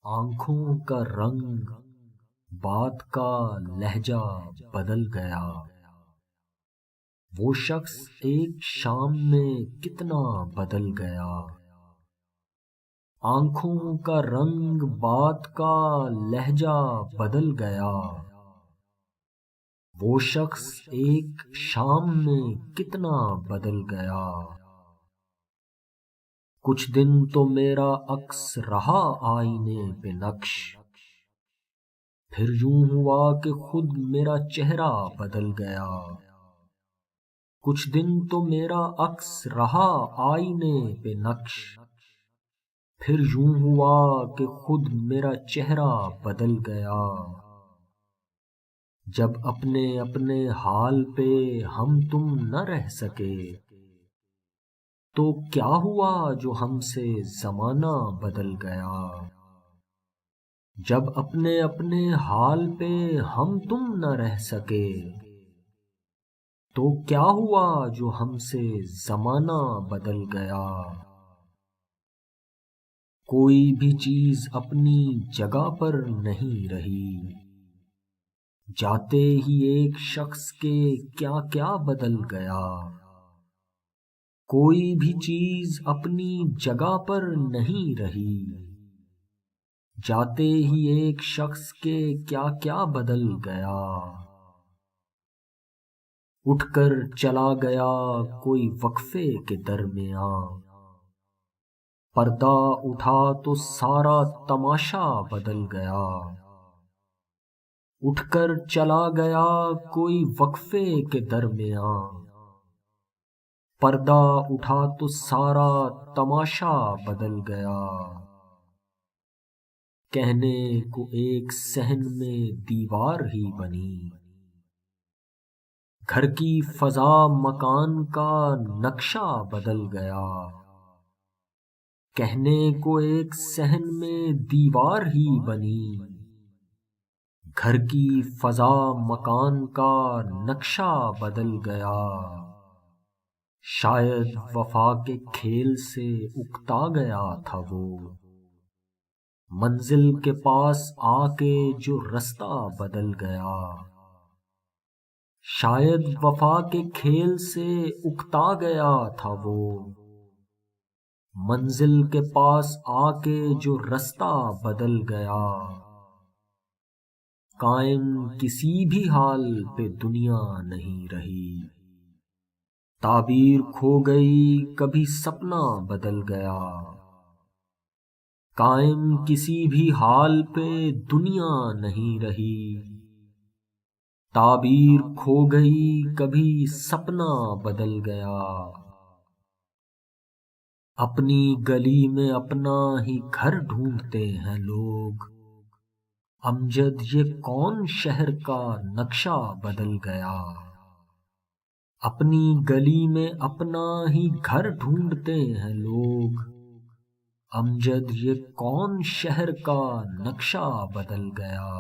آنکھوں کا رنگ، بات کا لہجہ بدل گیا۔ وہ شخص ایک شام میں کتنا بدل گیا۔ آنکھوں کا رنگ، بات کا لہجہ بدل گیا۔ وہ شخص ایک شام میں کتنا بدل گیا۔ کچھ دن تو میرا عکس رہا آئینے پہ نقش، پھر یوں ہوا کہ خود میرا چہرہ بدل گیا۔ کچھ دن تو میرا عکس رہا آئینے پہ نقش، پھر یوں ہوا کہ خود میرا چہرہ بدل گیا۔ جب اپنے اپنے حال پہ ہم تم نہ رہ سکے، تو کیا ہوا جو ہم سے زمانہ بدل گیا۔ جب اپنے اپنے حال پہ ہم تم نہ رہ سکے، تو کیا ہوا جو ہم سے زمانہ بدل گیا۔ کوئی بھی چیز اپنی جگہ پر نہیں رہی، جاتے ہی ایک شخص کے کیا کیا بدل گیا۔ کوئی بھی چیز اپنی جگہ پر نہیں رہی، جاتے ہی ایک شخص کے کیا کیا بدل گیا۔ اٹھ کر چلا گیا کوئی وقفے کے درمیان، پردہ اٹھا تو سارا تماشا بدل گیا۔ اٹھ کر چلا گیا کوئی وقفے کے درمیان، پردہ اٹھا تو سارا تماشا بدل گیا۔ کہنے کو ایک صحن میں دیوار ہی بنی، گھر کی فضا مکان کا نقشہ بدل گیا۔ کہنے کو ایک صحن میں دیوار ہی بنی، گھر کی فضا مکان کا نقشہ بدل گیا۔ شاید وفا کے کھیل سے اکتا گیا تھا وہ، منزل کے پاس آ کے جو رستہ بدل گیا۔ شاید وفا کے کھیل سے اکتا گیا تھا وہ، منزل کے پاس آ کے جو رستہ بدل گیا۔ قائم کسی بھی حال پہ دنیا نہیں رہی، تعبیر کھو گئی کبھی سپنا بدل گیا۔ قائم کسی بھی حال پہ دنیا نہیں رہی، تعبیر کھو گئی کبھی سپنا بدل گیا۔ اپنی گلی میں اپنا ہی گھر ڈھونڈتے ہیں لوگ، امجد یہ کون شہر کا نقشہ بدل گیا۔ اپنی گلی میں اپنا ہی گھر ڈھونڈتے ہیں لوگ، امجد یہ کون شہر کا نقشہ بدل گیا۔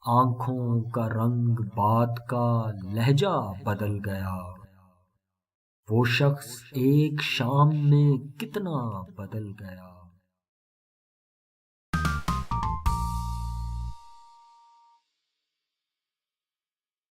آنکھوں کا رنگ، بات کا لہجہ بدل گیا۔ وہ شخص ایک شام میں کتنا بدل گیا۔